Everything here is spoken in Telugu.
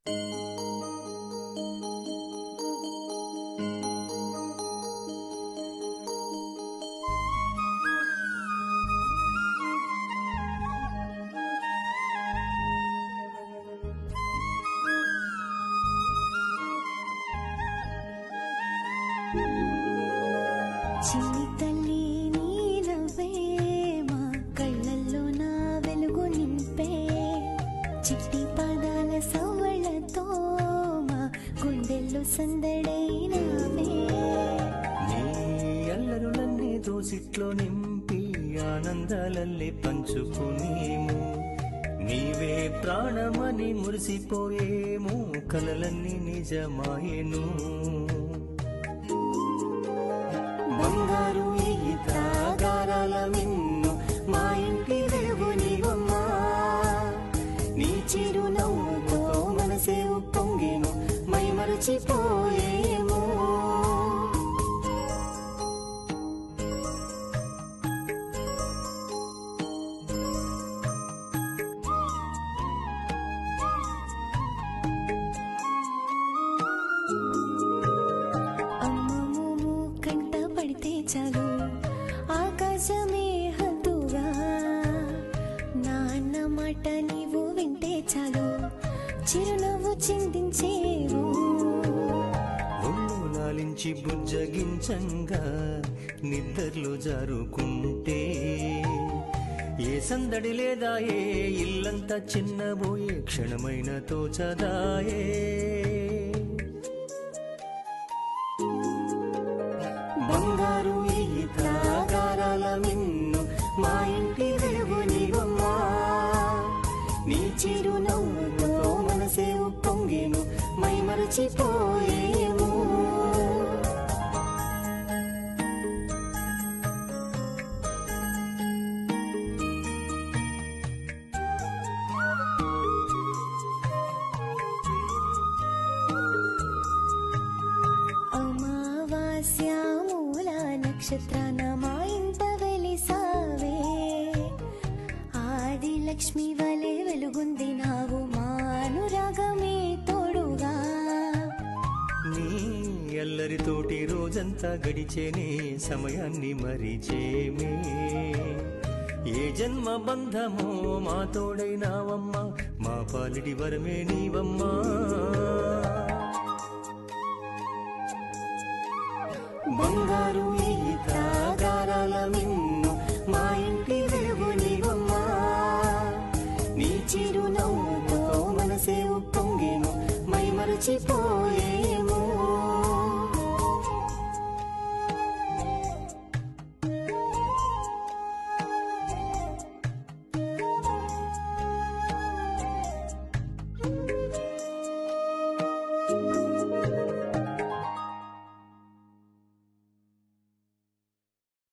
చిన్ని తల్లి నీ నవ్వే మా కళ్ళల్లో నా వెలుగు నింపే, చిట్టి పాదాల సవ్వళ్ళతో మా గుండెల్లో సందడైనావే. నీ అల్లరులన్నీ దోసిట్లో నింపి ఆనందాలల్లే పంచుకునేము, నీవే ప్రాణమని మురిసిపోయేము, కలలన్నీ నిజమాయేను. బంగారు ఈ తాగారాల మిన్ను మా ఇంటి వెలుగు నీవమ్మా, నీ చిరునవ్వుతో మనసే ఉప్పొంగెను, మై మరచిపోయేము. చాలు ఆకాశమే హద్దుగా, నాన్న మాట నీవు వింటే చాలు చిరునవ్వు చిందించేవు. ఒళ్ళు లాలించి బుజ్జగించంగా నిద్రలో జారుకుంటే, ఏ సందడి లేదా ఏ ఇల్లంతా చిన్నబోయే క్షణమైన తోచదాయే. బంగారు ఈ తాగారాల మిన్ను మా ఇంటి వెలుగు నీవమ్మా, నీ చిరునవ్వుతో మనసే ఉప్పొంగెను, మై మరచిపోయేము. నక్షత్రాన మా ఇంట వెలిసావే, ఆది లక్ష్మి వలె వెలుగుంది నావు మా అనురాగమే తోడుగా. నీ అల్లరితోటి రోజంతా గడిచేనే సమయాన్ని మరిచేమే, ఏ జన్మ బంధమో మా తోడైనావమ్మా, మా పాలిటి వరమే నీవమ్మా. బంగారు ఈ తాగారాల మిన్ను మా ఇంటి వెలుగు నీవమ్మా, నీ చిరునవ్వుతో మనసే ఉప్పొంగెను, మై మరచిపోయేము.